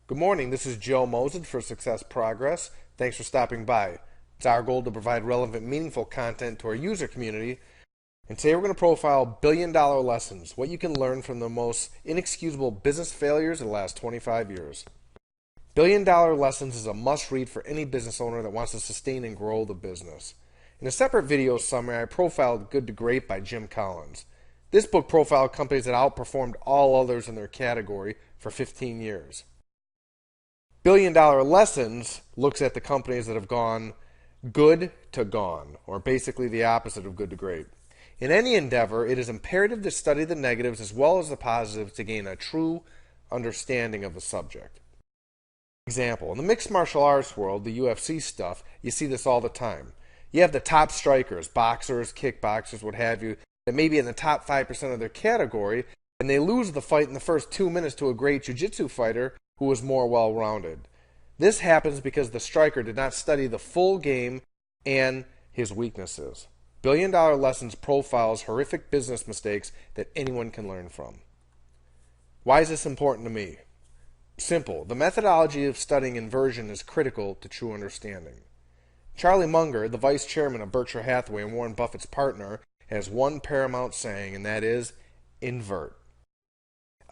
Good morning, this is Joe Mosen for Success Progress. Thanks for stopping by. It's our goal to provide relevant, meaningful content to our user community. And today we're going to profile billion-dollar lessons, what you can learn from the most inexcusable business failures of the last 25 years. Billion-dollar lessons is a must-read for any business owner that wants to sustain and grow the business. In a separate video summary, I profiled Good to Great by Jim Collins. This book profiled companies that outperformed all others in their category for 15 years. Billion-dollar lessons looks at the companies that have gone good to gone, or basically the opposite of good to great. In any endeavor, it is imperative to study the negatives as well as the positives to gain a true understanding of the subject. Example, in the mixed martial arts world, the UFC stuff, you see this all the time. You have the top strikers, boxers, kickboxers, what have you, that may be in the top 5% of their category, and they lose the fight in the first 2 minutes to a great jiu-jitsu fighter who was more well-rounded. This happens because the striker did not study the full game and his weaknesses. Billion-dollar lessons profiles horrific business mistakes that anyone can learn from. Why is this important to me? Simple. The methodology of studying inversion is critical to true understanding. Charlie Munger, the vice chairman of Berkshire Hathaway and Warren Buffett's partner, has one paramount saying, and that is, invert.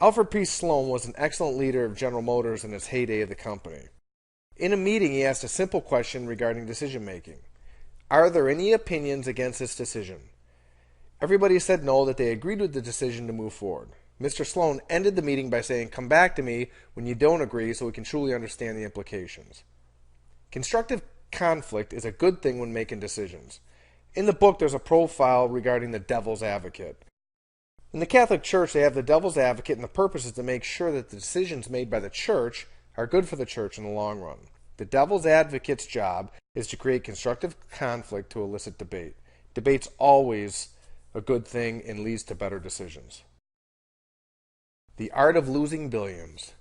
Alfred P. Sloan was an excellent leader of General Motors in its heyday of the company. In a meeting, he asked a simple question regarding decision-making. Are there any opinions against this decision? Everybody said no, that they agreed with the decision to move forward. Mr. Sloan ended the meeting by saying, "Come back to me when you don't agree so we can truly understand the implications." Constructive conflict is a good thing when making decisions. In the book, there's a profile regarding the devil's advocate. In the Catholic Church, they have the devil's advocate, and the purpose is to make sure that the decisions made by the church are good for the church in the long run. The devil's advocate's job is to create constructive conflict to elicit debate. Debate's always a good thing and leads to better decisions. The Art of Losing Billions.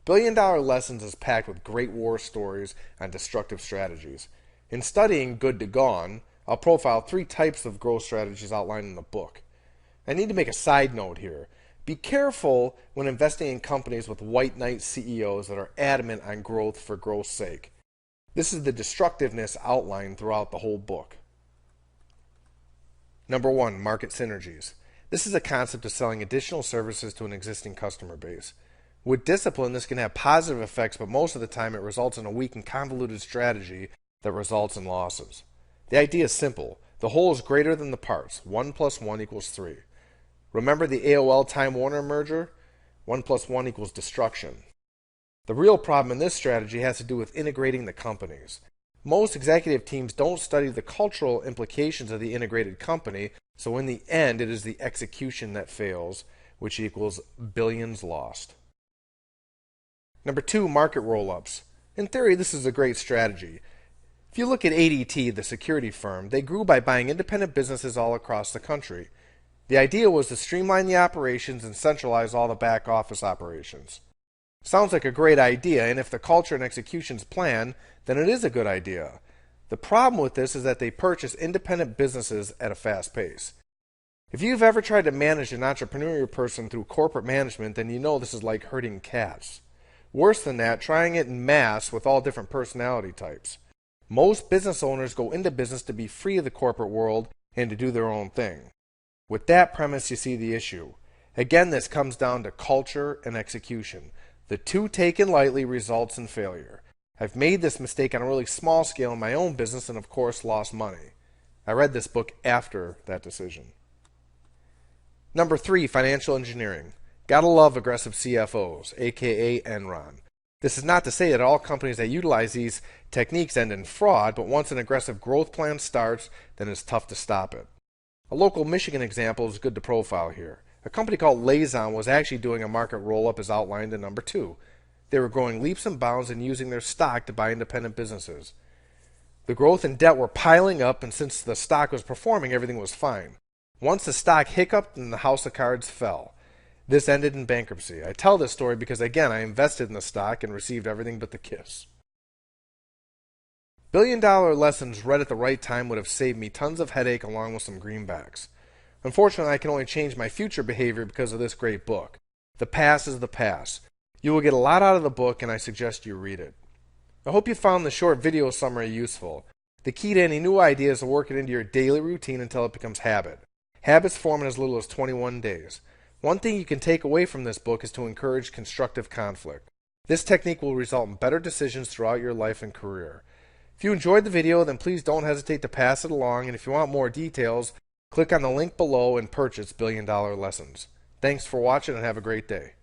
Billion-dollar lessons is packed with great war stories on destructive strategies. In studying Good to Gone, I'll profile 3 types of growth strategies outlined in the book. I need to make a side note here. Be careful when investing in companies with white knight CEOs that are adamant on growth for growth's sake. This is the destructiveness outlined throughout the whole book. Number 1, market synergies. This is a concept of selling additional services to an existing customer base. With discipline, this can have positive effects, but most of the time it results in a weak and convoluted strategy that results in losses. The idea is simple. The whole is greater than the parts. 1 + 1 = 3. Remember the AOL Time Warner merger? 1 + 1 = destruction. The real problem in this strategy has to do with integrating the companies. Most executive teams don't study the cultural implications of the integrated company, so in the end it is the execution that fails, which equals billions lost. Number 2, market roll-ups. In theory, this is a great strategy. If you look at ADT, the security firm, they grew by buying independent businesses all across the country. The idea was to streamline the operations and centralize all the back office operations. Sounds like a great idea, and if the culture and execution's plan, then it is a good idea. The problem with this is that they purchase independent businesses at a fast pace. If you've ever tried to manage an entrepreneurial person through corporate management, then you know this is like herding cats. Worse than that, trying it in mass with all different personality types. Most business owners go into business to be free of the corporate world and to do their own thing. With that premise, you see the issue. Again, this comes down to culture and execution. The two taken lightly results in failure. I've made this mistake on a really small scale in my own business and, of course, lost money. I read this book after that decision. Number 3, financial engineering. Gotta love aggressive CFOs, aka Enron. This is not to say that all companies that utilize these techniques end in fraud, but once an aggressive growth plan starts, then it's tough to stop it. A local Michigan example is good to profile here. A company called Lazon was actually doing a market roll-up as outlined in number 2. They were growing leaps and bounds and using their stock to buy independent businesses. The growth and debt were piling up, and since the stock was performing, everything was fine. Once the stock hiccuped and the house of cards fell. This ended in bankruptcy. I tell this story because, again, I invested in the stock and received everything but the kiss. Billion-dollar lessons read at the right time would have saved me tons of headache along with some greenbacks. Unfortunately, I can only change my future behavior because of this great book. The past is the past. You will get a lot out of the book, and I suggest you read it. I hope you found the short video summary useful. The key to any new idea is to work it into your daily routine until it becomes habit. Habits form in as little as 21 days. One thing you can take away from this book is to encourage constructive conflict. This technique will result in better decisions throughout your life and career. If you enjoyed the video, then please don't hesitate to pass it along, and if you want more details, click on the link below and purchase $1 Billion Lessons. Thanks for watching and have a great day.